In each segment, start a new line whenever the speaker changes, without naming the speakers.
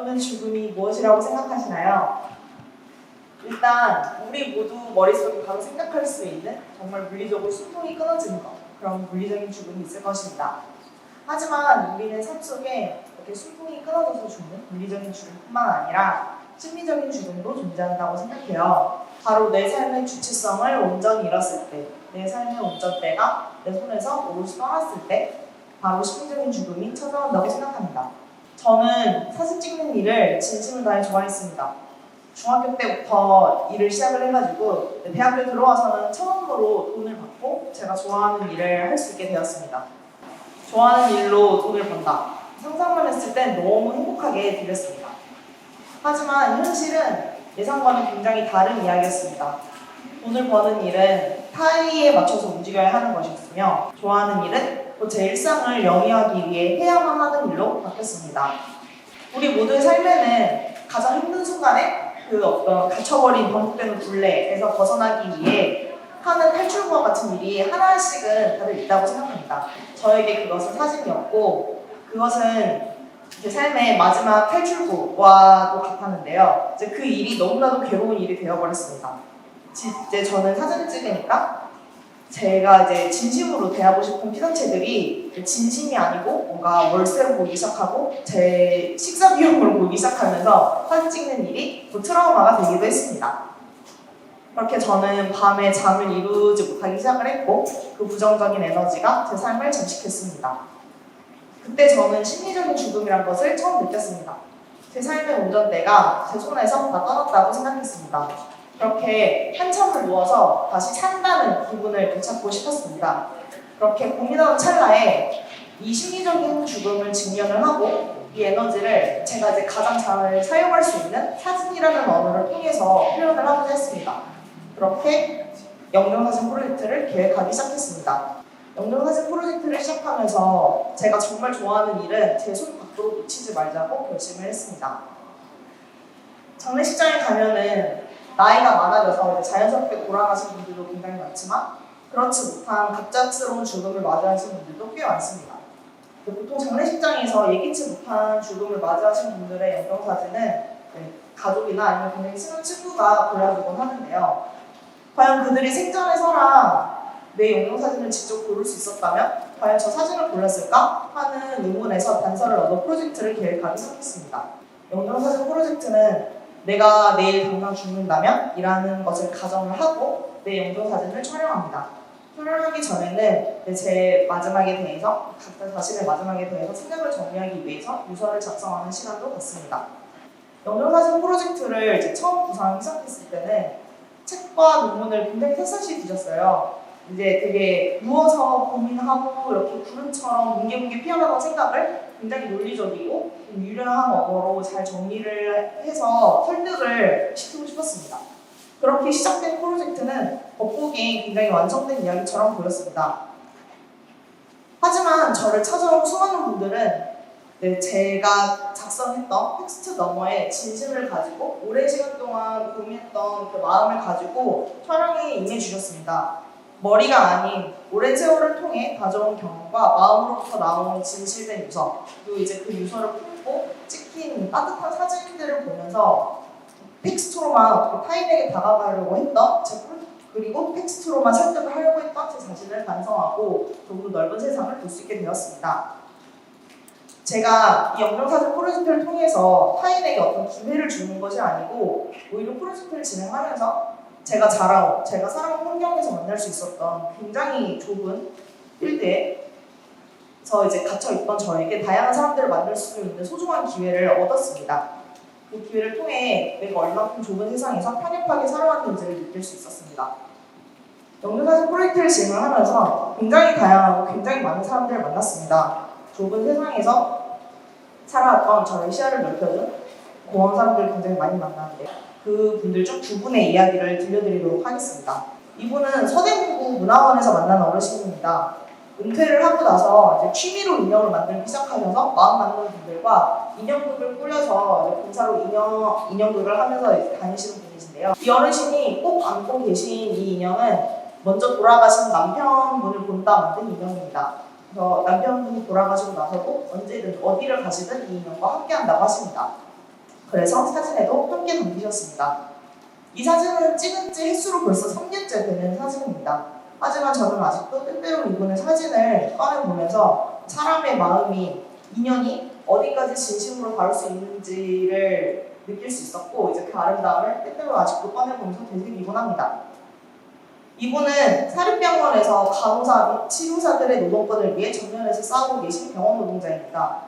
또는 죽음이 무엇이라고 생각하시나요? 일단 우리 모두 머릿속에 바로 생각할 수 있는 정말 물리적으로 숨통이 끊어지는 것, 그런 물리적인 죽음이 있을 것입니다. 하지만 우리는 삶 속에 이렇게 숨통이 끊어져서 죽는 물리적인 죽음뿐만 아니라 심리적인 죽음도 존재한다고 생각해요. 바로 내 삶의 주체성을 온전히 잃었을 때, 내 삶의 운전대가 내 손에서 오롯이 떠났을 때 바로 심리적인 죽음이 찾아온다고 생각합니다. 저는 사진 찍는 일을 진심을 다해 좋아했습니다. 중학교 때부터 일을 시작을 해가지고 대학교 들어와서는 처음으로 돈을 받고 제가 좋아하는 일을 할 수 있게 되었습니다. 좋아하는 일로 돈을 번다. 상상만 했을 땐 너무 행복하게 들렸습니다. 하지만 현실은 예상과는 굉장히 다른 이야기였습니다. 돈을 버는 일은 타의에 맞춰서 움직여야 하는 것이었으며 좋아하는 일은 또 제 일상을 영위하기 위해 해야만 하는 일로 바뀌었습니다. 우리 모두의 삶에는 가장 힘든 순간에 그 어떤 갇혀버린 반복되는 굴레에서 벗어나기 위해 하는 탈출구와 같은 일이 하나씩은 다들 있다고 생각합니다. 저에게 그것은 사진이었고 그것은 제 삶의 마지막 탈출구와도 같았는데요. 이제 그 일이 너무나도 괴로운 일이 되어버렸습니다. 이제 저는 사진을 찍으니까 제가 이제 진심으로 대하고 싶은 피사체들이 진심이 아니고 뭔가 월세로 보이기 시작하고 제 식사 비용으로 보이기 시작하면서 사진 찍는 일이 또 트라우마가 되기도 했습니다. 그렇게 저는 밤에 잠을 이루지 못하기 시작을 했고 그 부정적인 에너지가 제 삶을 잠식했습니다. 그때 저는 심리적인 죽음이란 것을 처음 느꼈습니다. 제 삶의 운전대가 제 손에서 다 떠났다고 생각했습니다. 그렇게 한참을 누워서 다시 산다는 기분을 되찾고 싶었습니다. 그렇게 고민하는 찰나에 이 심리적인 죽음을 직면을 하고 이 에너지를 제가 이제 가장 잘 사용할 수 있는 사진이라는 언어를 통해서 표현을 하고자 했습니다. 그렇게 영상사진 프로젝트를 계획하기 시작했습니다. 영상사진 프로젝트를 시작하면서 제가 정말 좋아하는 일은 제 손 밖으로 놓치지 말자고 결심을 했습니다. 장례식장에 가면은 나이가 많아져서 자연스럽게 돌아가신 분들도 굉장히 많지만 그렇지 못한 갑작스러운 죽음을 맞이하신 분들도 꽤 많습니다. 보통 장례식장에서 예기치 못한 죽음을 맞이하신 분들의 영상사진은 가족이나 아니면 굉장히 친한 친구가 골라주곤 하는데요. 과연 그들이 생전에서랑 내 영상사진을 직접 고를 수 있었다면 과연 저 사진을 골랐을까? 하는 의문에서 단서를 얻어 프로젝트를 계획하기 시작했습니다. 영상사진 프로젝트는 내가 내일 당장 죽는다면 이라는 것을 가정을 하고 내 영상사진을 촬영합니다. 촬영하기 전에는 제 마지막에 대해서 각자 자신의 마지막에 대해서 생각을 정리하기 위해서 유서를 작성하는 시간도 갖습니다. 영상사진 프로젝트를 이제 처음 구상하기 시작했을 때는 책과 논문을 굉장히 샅샅이 뒤졌어요. 이제 되게 누워서 고민하고 이렇게 구름처럼 뭉게뭉게 피어나는 생각을 굉장히 논리적이고 유려한 언어로 잘 정리를 해서 설득을 시키고 싶었습니다. 그렇게 시작된 프로젝트는 겉보기엔 굉장히 완성된 이야기처럼 보였습니다. 하지만 저를 찾아온 수많은 분들은 제가 작성했던 텍스트 너머에 진심을 가지고 오랜 시간 동안 고민했던 그 마음을 가지고 촬영에 임해주셨습니다. 머리가 아닌 오랜 세월을 통해 가져온 경험과 마음으로부터 나온 진실된 유서, 그리고 이제 그 유서를 품고 찍힌 따뜻한 사진들을 보면서 텍스트로만 어떻게 타인에게 다가가려고 했던 그리고 텍스트로만 설득을 하려고 했던 제 자신을 반성하고 조금 더 넓은 세상을 볼 수 있게 되었습니다. 제가 이 영상사진 프로젝트를 통해서 타인에게 어떤 기회를 주는 것이 아니고 오히려 프로젝트를 진행하면서 제가 자라온, 제가 살아온 환경에서 만날 수 있었던 굉장히 좁은 필드에서 이제 갇혀있던 저에게 다양한 사람들을 만날 수 있는 소중한 기회를 얻었습니다. 그 기회를 통해 내가 얼마큼 좁은 세상에서 편협하게 살아왔는지를 느낄 수 있었습니다. 영상사진 프로젝트를 진행하면서 굉장히 다양하고 굉장히 많은 사람들을 만났습니다. 좁은 세상에서 살아왔던 저의 시야를 넓혀준 고마운 사람들을 굉장히 많이 만났는데요. 그 분들 중 두 분의 이야기를 들려드리도록 하겠습니다. 이분은 서대문구 문화원에서 만난 어르신입니다. 은퇴를 하고 나서 이제 취미로 인형을 만들기 시작하면서 마음 맞는 분들과 인형극을 꾸려서 본사로 인형극을 하면서 이제 다니시는 분이신데요. 이 어르신이 꼭 안고 계신 이 인형은 먼저 돌아가신 남편분을 본따 만든 인형입니다. 그래서 남편분이 돌아가시고 나서도 언제든 어디를 가시든 이 인형과 함께한다고 하십니다. 그래서 사진에도 함께 담기셨습니다. 이 사진은 찍은 지 횟수로 벌써 3년째 되는 사진입니다. 하지만 저는 아직도 때때로 이분의 사진을 꺼내보면서 사람의 마음이, 인연이 어디까지 진심으로 다룰 수 있는지를 느낄 수 있었고, 이제 그 아름다움을 때때로 아직도 꺼내보면서 되새기곤 합니다. 이분은 사립병원에서 간호사 및 치료사들의 노동권을 위해 전면에서 싸우고 계신 병원 노동자입니다.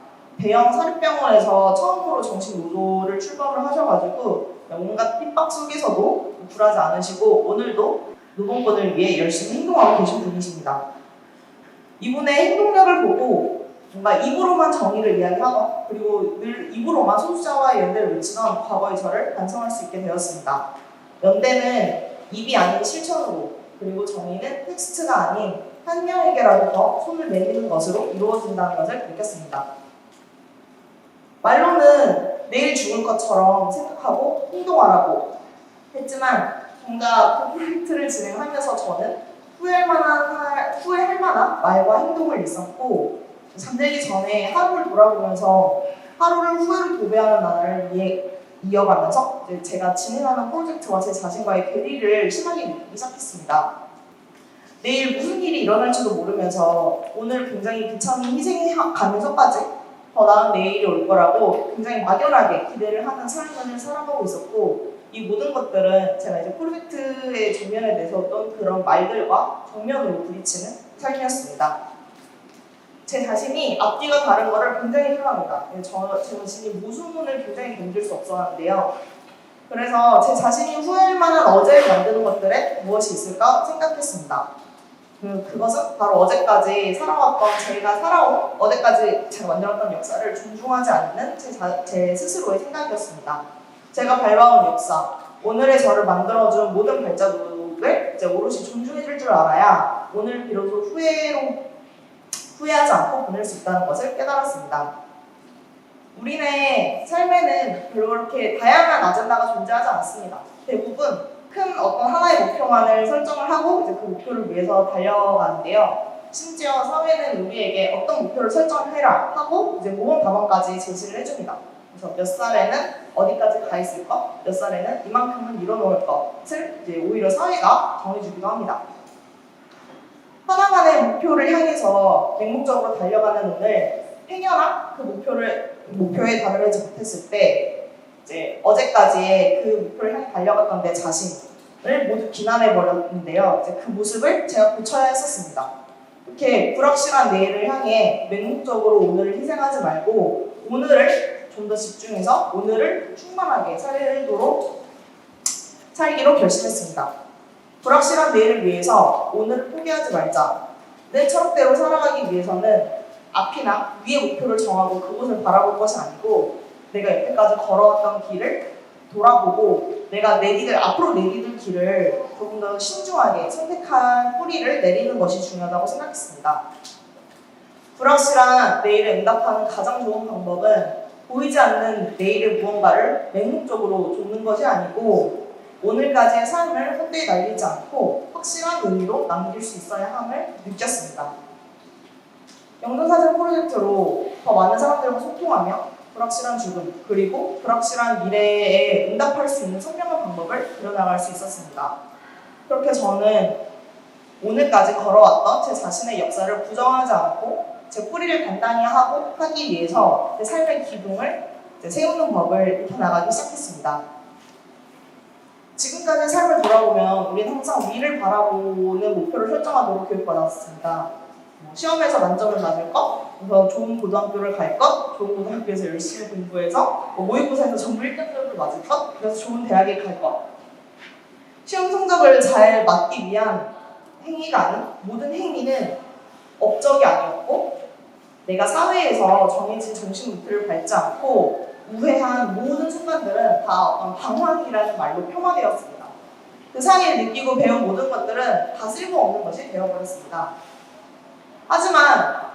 대형 사립병원에서 처음으로 정식 노조를 출범을 하셔가지고 온갖 핍박 속에서도 굴하지 않으시고 오늘도 노동권을 위해 열심히 행동하고 계신 분이십니다. 이분의 행동력을 보고 뭔가 입으로만 정의를 이야기하던, 그리고 늘 입으로만 소수자와의 연대를 외치던 과거의 저를 반성할 수 있게 되었습니다. 연대는 입이 아닌 실천으로, 그리고 정의는 텍스트가 아닌 한 명에게라도 더 손을 내미는 것으로 이루어진다는 것을 느꼈습니다. 말로는 내일 죽을 것처럼 생각하고 행동하라고 했지만, 정작 그 프로젝트를 진행하면서 저는 후회할 만한 말과 행동을 있었고, 잠들기 전에 하루를 돌아보면서 하루를 후회로 도배하는 나날을 이어가면서 제가 진행하는 프로젝트와 제 자신과의 괴리를 심하게 느끼기 시작했습니다. 내일 무슨 일이 일어날지도 모르면서 오늘 굉장히 비참히 희생해가면서까지 더 나은 내일이 올 거라고 굉장히 막연하게 기대를 하는 삶을 살아가고 있었고, 이 모든 것들은 제가 이제 프로젝트의 정면에 내섰던 그런 말들과 정면으로 부딪히는 삶이었습니다. 제 자신이 앞뒤가 다른 거를 굉장히 싫어합니다. 제 자신이 모순을 굉장히 견딜 수 없어 하는데요. 그래서 제 자신이 후회할 만한 어제를 만드는 것들에 무엇이 있을까 생각했습니다. 그것은 바로 어제까지 살아왔던, 제가 살아온 어제까지 제가 만들었던 역사를 존중하지 않는 제 스스로의 생각이었습니다. 제가 밟아온 역사, 오늘의 저를 만들어준 모든 발자국을 이제 오롯이 존중해줄 줄 알아야 오늘 비로소 후회하지 않고 보낼 수 있다는 것을 깨달았습니다. 우리네 삶에는 별로 그렇게 다양한 아젠다가 존재하지 않습니다. 대부분 큰 어떤 하나의 목표만을 설정을 하고 이제 그 목표를 위해서 달려가는데요. 심지어 사회는 우리에게 어떤 목표를 설정해라 하고 이제 모범 답안까지 제시를 해줍니다. 그래서 몇 살에는 어디까지 가 있을 것, 몇 살에는 이만큼은 이뤄놓을 것을 이제 오히려 사회가 정해주기도 합니다. 하나만의 목표를 향해서 맹목적으로 달려가는 오늘, 행여나 그 목표에 달하지 못했을 때 이제 어제까지의 그 목표를 향해 달려갔던 내 자신을 모두 비난해 버렸는데요. 이제 그 모습을 제가 고쳐야 했었습니다. 이렇게 불확실한 내일을 향해 맹목적으로 오늘을 희생하지 말고 오늘을 좀 더 집중해서 오늘을 충만하게 살기로 결심했습니다. 불확실한 내일을 위해서 오늘을 포기하지 말자. 내 철학대로 살아가기 위해서는 앞이나 위의 목표를 정하고 그곳을 바라볼 것이 아니고, 내가 여태까지 걸어왔던 길을 돌아보고 내가 앞으로 내디딜 길을 조금 더 신중하게 선택한 뿌리를 내리는 것이 중요하다고 생각했습니다. 불확실한 내일에 응답하는 가장 좋은 방법은 보이지 않는 내일의 무언가를 맹목적으로 좇는 것이 아니고 오늘까지의 삶을 헛되이 날리지 않고 확실한 의미로 남길 수 있어야 함을 느꼈습니다. 영동사진 프로젝트로 더 많은 사람들과 소통하며 불확실한 죽음, 그리고 불확실한 미래에 응답할 수 있는 선명한 방법을 그려나갈 수 있었습니다. 그렇게 저는 오늘까지 걸어왔던 제 자신의 역사를 부정하지 않고 제 뿌리를 단단히 하기 위해서 제 삶의 기둥을 세우는 법을 익혀나가기 시작했습니다. 지금까지 삶을 돌아보면 우리는 항상 위를 바라보는 목표를 설정하도록 교육받았습니다. 시험에서 만점을 받을 것, 그래서 좋은 고등학교를 갈 것, 좋은 고등학교에서 열심히 공부해서 모의고사에서 전부 1등급을 맞을 것, 그래서 좋은 대학에 갈 것. 시험 성적을 잘 맞기 위한 행위가 아닌 모든 행위는 업적이 아니었고, 내가 사회에서 정해진 정신 루트를 밟지 않고 우회한 모든 순간들은 다 어떤 방황이라는 말로 표마되었습니다. 그 사이에 느끼고 배운 모든 것들은 다 쓸모없는 것이 되어버렸습니다. 하지만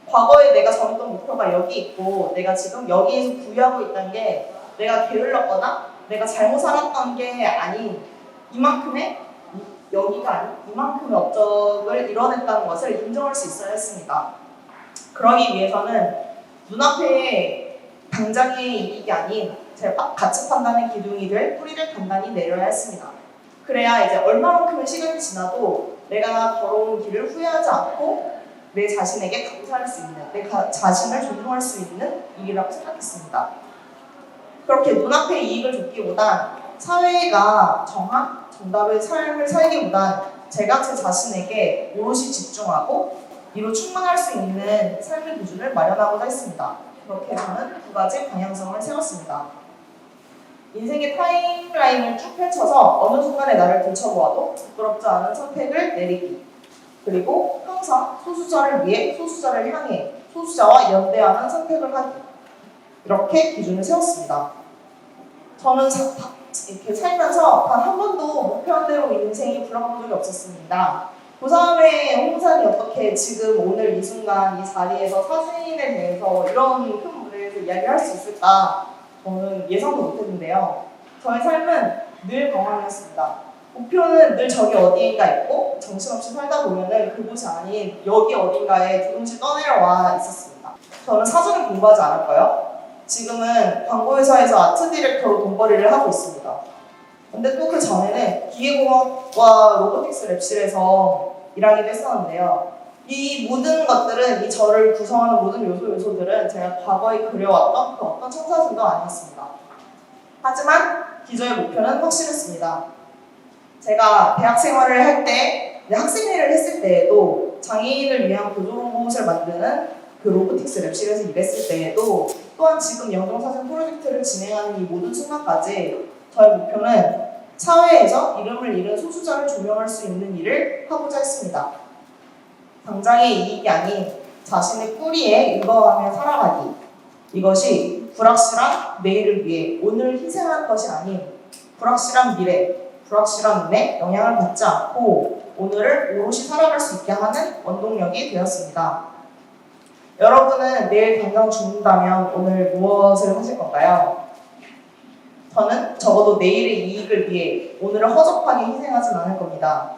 과거에 내가 정했던 목표가 여기 있고 내가 지금 여기에서 부유하고 있다는 게 내가 게을렀거나 내가 잘못 살았던 게 아닌 여기가 아닌 이만큼의 업적을 이뤄냈다는 것을 인정할 수 있어야 했습니다. 그러기 위해서는 눈앞에 당장의 이익이 아닌 제가 가치 판단의 기둥이 될 뿌리를 단단히 내려야 했습니다. 그래야 이제 얼마만큼의 시간이 지나도 내가 걸어온 길을 후회하지 않고 내 자신에게 감사할 수 있는, 자신을 존중할 수 있는 일이라고 생각했습니다. 그렇게 눈앞의 이익을 줬기보단 사회가 정한 정답의 삶을 살기보단 제가 제 자신에게 오롯이 집중하고 이로 충만할 수 있는 삶의 기준을 마련하고자 했습니다. 그렇게 저는 두 가지 방향성을 세웠습니다. 인생의 타임라인을 쭉 펼쳐서 어느 순간에 나를 들춰보아도 부끄럽지 않은 선택을 내리기, 그리고 항상 소수자를 위해 소수자를 향해 소수자와 연대하는 선택을 하기, 이렇게 기준을 세웠습니다. 저는 이렇게 살면서 단 한 번도 목표한 대로 인생이 굴러간 적이 없었습니다. 고3의 홍산이 어떻게 지금 오늘 이 순간 이 자리에서 사진에 대해서 이런 큰 무대에서 이야기를 할 수 있을까 저는 예상도 못했는데요. 저의 삶은 늘 방황이었습니다. 목표는 늘 저기 어디인가 있고 정신없이 살다 보면은 그곳이 아닌 여기 어딘가에 두둥실 떠내려와 있었습니다. 저는 사전을 공부하지 않을까요? 지금은 광고회사에서 아트 디렉터로 돈벌이를 하고 있습니다. 근데 또 그 전에는 기계공학과 로보틱스 랩실에서 일하기도 했었는데요. 이 모든 것들은, 이 저를 구성하는 모든 요소들은 제가 과거에 그려왔던 그 어떤 청사진도 아니었습니다. 하지만 기저의 목표는 확실했습니다. 제가 대학 생활을 할 때, 학생회를 했을 때에도 장애인을 위한 보조 로봇을 만드는 그 로보틱스 랩실에서 일했을 때에도 또한 지금 영정사진 프로젝트를 진행하는 이 모든 순간까지 저의 목표는 사회에서 이름을 잃은 소수자를 조명할 수 있는 일을 하고자 했습니다. 당장의 이익이 아닌 자신의 뿌리에 일거하며 살아가기. 이것이 불확실한 내일을 위해 오늘 희생하는 것이 아닌 불확실한 미래, 불확실한 눈에 영향을 받지 않고 오늘을 오롯이 살아갈 수 있게 하는 원동력이 되었습니다. 여러분은 내일 당장 죽는다면 오늘 무엇을 하실 건가요? 저는 적어도 내일의 이익을 위해 오늘을 허접하게 희생하진 않을 겁니다.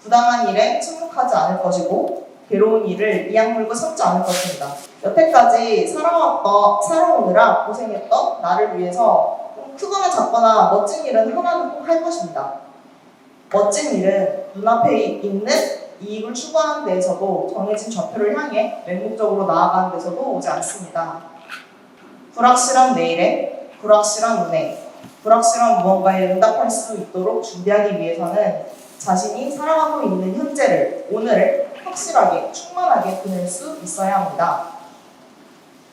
부당한 일에 침묵하지 않을 것이고 괴로운 일을 이악 물고 참지 않을 것입니다. 여태까지 살아오느라 고생했던 나를 위해서 좀 크거나 작거나 멋진 일은 하나는 꼭 할 것입니다. 멋진 일은 눈앞에 있는 이익을 추구하는 데에서도 정해진 좌표를 향해 맹목적으로 나아가는 데서도 오지 않습니다. 불확실한 내일에 불확실한 눈에 불확실한 무언가에 응답할 수 있도록 준비하기 위해서는 자신이 살아가고 있는 현재를, 오늘을 확실하게, 충만하게 보낼 수 있어야 합니다.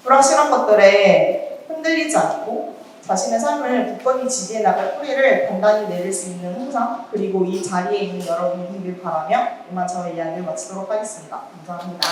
불확실한 것들에 흔들리지 않고 자신의 삶을 굳건히 지지해 나갈 뿌리를 단단히 내릴 수 있는 항상, 그리고 이 자리에 있는 여러분이 되길 바라며 이만 저의 이야기를 마치도록 하겠습니다. 감사합니다.